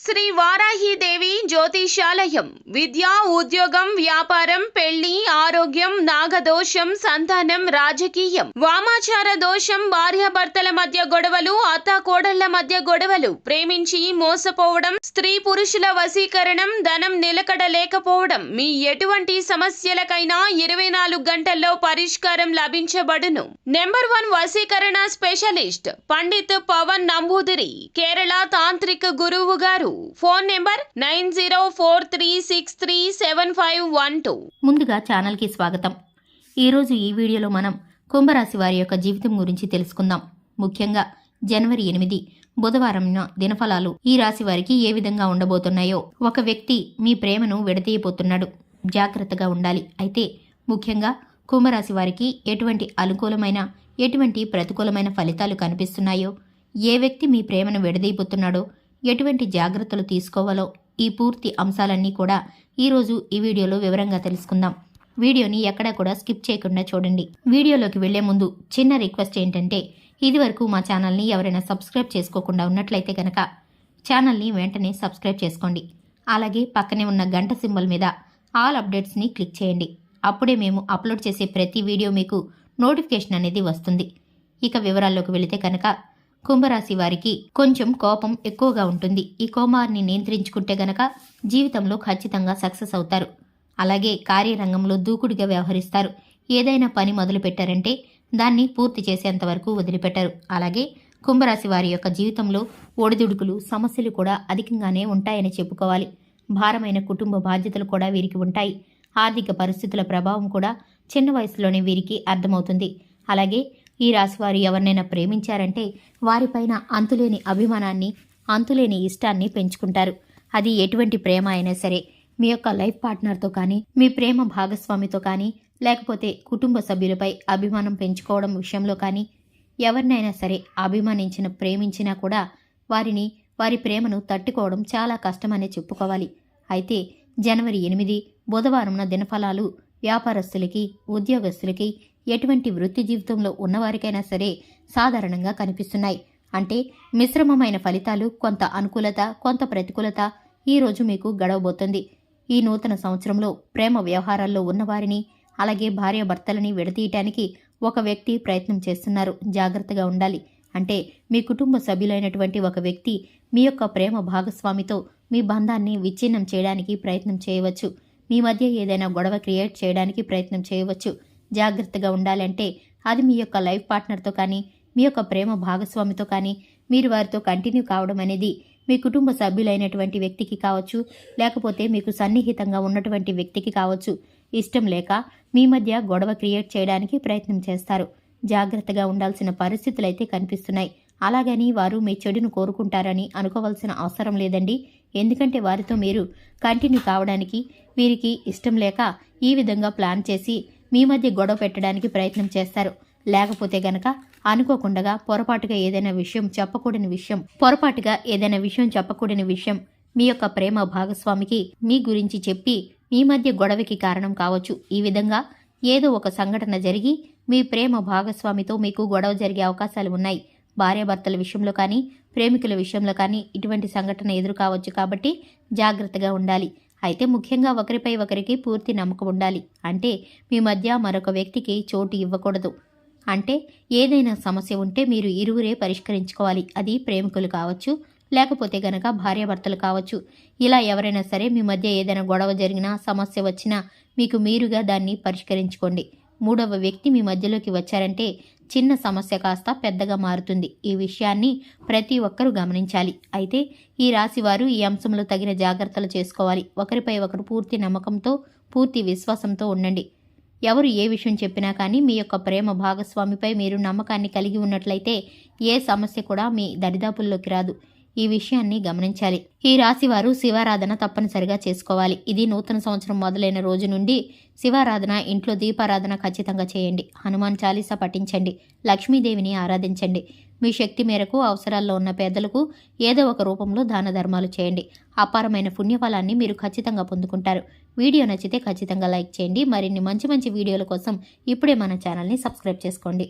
శ్రీ వారాహిదేవి జ్యోతిషాలయం విద్య, ఉద్యోగం, వ్యాపారం, పెళ్లి, ఆరోగ్యం, నాగదోషం, సంతానం, రాజకీయం, వామాచార దోషం, భార్యాభర్తల మధ్య గొడవలు, అత్తాకోడళ్ల మధ్య గొడవలు, ప్రేమించి మోసపోవడం, స్త్రీ పురుషుల వశీకరణం, ధనం నిలకడ లేకపోవడం, మీ ఎటువంటి సమస్యలకైనా 24 గంటల్లో పరిష్కారం లభించబడును. నెంబర్ 1 వశీకరణ స్పెషలిస్ట్ పండిత్ పవన్ నంబూదిరి, కేరళ తాంత్రిక గురువు గారు. Phone number 9043637512. ముందుగా ఛానల్కి స్వాగతం. ఈరోజు ఈ వీడియోలో మనం కుంభరాశి వారి యొక్క జీవితం గురించి తెలుసుకుందాం. ముఖ్యంగా జనవరి 8 బుధవారం దినఫలాలు ఈ రాశి వారికి ఏ విధంగా ఉండబోతున్నాయో. ఒక వ్యక్తి మీ ప్రేమను విడతీయబోతున్నాడు, జాగ్రత్తగా ఉండాలి. అయితే ముఖ్యంగా కుంభరాశి వారికి ఎటువంటి అనుకూలమైన ఎటువంటి ప్రతికూలమైన ఫలితాలు కనిపిస్తున్నాయో, ఏ వ్యక్తి మీ ప్రేమను విడదీయబోతున్నాడో, ఎటువంటి జాగ్రత్తలు తీసుకోవాలో, ఈ పూర్తి అంశాలన్నీ కూడా ఈరోజు ఈ వీడియోలో వివరంగా తెలుసుకుందాం. వీడియోని ఎక్కడా కూడా స్కిప్ చేయకుండా చూడండి. వీడియోలోకి వెళ్లే ముందు చిన్న రిక్వెస్ట్ ఏంటంటే, ఇదివరకు మా ఛానల్ని ఎవరైనా సబ్స్క్రైబ్ చేసుకోకుండా ఉన్నట్లయితే కనుక ఛానల్ని వెంటనే సబ్స్క్రైబ్ చేసుకోండి. అలాగే పక్కనే ఉన్న గంట సింబల్ మీద ఆల్ అప్డేట్స్ని క్లిక్ చేయండి. అప్పుడే మేము అప్లోడ్ చేసే ప్రతి వీడియో మీకు నోటిఫికేషన్ అనేది వస్తుంది. ఇక వివరాల్లోకి వెళితే కనుక కుంభరాశి వారికి కొంచెం కోపం ఎక్కువగా ఉంటుంది. ఈ కోపాన్ని నియంత్రించుకుంటే గనక జీవితంలో ఖచ్చితంగా సక్సెస్ అవుతారు. అలాగే కార్యరంగంలో దూకుడుగా వ్యవహరిస్తారు. ఏదైనా పని మొదలు పెట్టారంటే దాన్ని పూర్తి చేసేంత వరకు వదిలిపెట్టారు. అలాగే కుంభరాశి వారి యొక్క జీవితంలో ఒడిదుడుకులు, సమస్యలు కూడా అధికంగానే ఉంటాయని చెప్పుకోవాలి. భారమైన కుటుంబ బాధ్యతలు కూడా వీరికి ఉంటాయి. ఆర్థిక పరిస్థితుల ప్రభావం కూడా చిన్న వయసులోనే వీరికి అర్థమవుతుంది. అలాగే ఈ రాశివారు ఎవరినైనా ప్రేమించారంటే వారిపైన అంతులేని అభిమానాన్ని, అంతులేని ఇష్టాన్ని పెంచుకుంటారు. అది ఎటువంటి ప్రేమ అయినా సరే, మీ యొక్క లైఫ్ పార్ట్నర్తో కానీ, మీ ప్రేమ భాగస్వామితో కానీ, లేకపోతే కుటుంబ సభ్యులపై అభిమానం పెంచుకోవడం విషయంలో కానీ, ఎవరినైనా సరే అభిమానించిన, ప్రేమించినా కూడా వారి ప్రేమను తట్టుకోవడం చాలా కష్టమనే చెప్పుకోవాలి. అయితే జనవరి 8 బుధవారంన దినఫలాలు వ్యాపారస్తులకి, ఉద్యోగస్తులకి, ఎటువంటి వృత్తి జీవితంలో ఉన్నవారికైనా సరే సాధారణంగా కనిపిస్తున్నాయి. అంటే మిశ్రమమైన ఫలితాలు, కొంత అనుకూలత, కొంత ప్రతికూలత ఈరోజు మీకు గడవబోతుంది. ఈ నూతన సంవత్సరంలో ప్రేమ వ్యవహారాల్లో ఉన్నవారిని, అలాగే భార్యాభర్తలని విడతీయటానికి ఒక వ్యక్తి ప్రయత్నం చేస్తున్నారు. జాగ్రత్తగా ఉండాలి. అంటే మీ కుటుంబ సభ్యులైనటువంటి ఒక వ్యక్తి మీ యొక్క ప్రేమ భాగస్వామితో మీ బంధాన్ని విచ్ఛిన్నం చేయడానికి ప్రయత్నం చేయవచ్చు. మీ మధ్య ఏదైనా గొడవ క్రియేట్ చేయడానికి ప్రయత్నం చేయవచ్చు. జాగ్రత్తగా ఉండాలంటే అది మీ యొక్క లైఫ్ పార్ట్నర్తో కానీ, మీ యొక్క ప్రేమ భాగస్వామితో కానీ, మీరు వారితో కంటిన్యూ కావడం అనేది మీ కుటుంబ సభ్యులైనటువంటి వ్యక్తికి కావచ్చు, లేకపోతే మీకు సన్నిహితంగా ఉన్నటువంటి వ్యక్తికి కావచ్చు, ఇష్టం లేక మీ మధ్య గొడవ క్రియేట్ చేయడానికి ప్రయత్నం చేస్తారు. జాగ్రత్తగా ఉండాల్సిన పరిస్థితులైతే కనిపిస్తున్నాయి. అలాగని వారు మీ చెడును కోరుకుంటారని అనుకోవాల్సిన అవసరం లేదండి. ఎందుకంటే వారితో మీరు కంటిన్యూ కావడానికి వీరికి ఇష్టం లేక ఈ విధంగా ప్లాన్ చేసి మీ మధ్య గొడవ పెట్టడానికి ప్రయత్నం చేస్తారు. లేకపోతే గనక అనుకోకుండా పొరపాటుగా ఏదైనా విషయం చెప్పకూడని విషయం మీ యొక్క ప్రేమ భాగస్వామికి మీ గురించి చెప్పి మీ మధ్య గొడవకి కారణం కావచ్చు. ఈ విధంగా ఏదో ఒక సంఘటన జరిగి మీ ప్రేమ భాగస్వామితో మీకు గొడవ జరిగే అవకాశాలు ఉన్నాయి. భార్యాభర్తల విషయంలో కానీ, ప్రేమికుల విషయంలో కానీ ఇటువంటి సంఘటన ఎదురు కావచ్చు. కాబట్టి జాగ్రత్తగా ఉండాలి. అయితే ముఖ్యంగా ఒకరిపై ఒకరికి పూర్తి నమ్మకం ఉండాలి. అంటే మీ మధ్య మరొక వ్యక్తికి చోటు ఇవ్వకూడదు. అంటే ఏదైనా సమస్య ఉంటే మీరు ఇరువురే పరిష్కరించుకోవాలి. అది ప్రేమికులు కావచ్చు, లేకపోతే గనక భార్యాభర్తలు కావచ్చు. ఇలా ఎవరైనా సరే మీ మధ్య ఏదైనా గొడవ జరిగినా, సమస్య వచ్చినా మీకు మీరుగా దాన్ని పరిష్కరించుకోండి. మూడవ వ్యక్తి మీ మధ్యలోకి వచ్చారంటే చిన్న సమస్య కాస్త పెద్దగా మారుతుంది. ఈ విషయాన్ని ప్రతి ఒక్కరూ గమనించాలి. అయితే ఈ రాశి వారు ఈ అంశంలో తగిన జాగ్రత్తలు చేసుకోవాలి. ఒకరిపై ఒకరు పూర్తి నమ్మకంతో, పూర్తి విశ్వాసంతో ఉండండి. ఎవరు ఏ విషయం చెప్పినా కానీ మీ యొక్క ప్రేమ భాగస్వామిపై మీరు నమ్మకాన్ని కలిగి ఉన్నట్లయితే ఏ సమస్య కూడా మీ దరిదాపుల్లోకి రాదు. ఈ విషయాన్ని గమనించాలి. ఈ రాశి వారు శివారాధన తప్పనిసరిగా చేసుకోవాలి. ఇది నూతన సంవత్సరం మొదలైన రోజు నుండి శివారాధన, ఇంట్లో దీపారాధన ఖచ్చితంగా చేయండి. హనుమాన్ చాలీసా పఠించండి. లక్ష్మీదేవిని ఆరాధించండి. మీ శక్తి మేరకు అవసరాల్లో ఉన్న పేదలకు ఏదో ఒక రూపంలో దాన ధర్మాలు చేయండి. అపారమైన పుణ్యఫలాన్ని మీరు ఖచ్చితంగా పొందుకుంటారు. వీడియో నచ్చితే ఖచ్చితంగా లైక్ చేయండి. మరిన్ని మంచి వీడియోల కోసం ఇప్పుడే మన ఛానల్ని సబ్స్క్రైబ్ చేసుకోండి.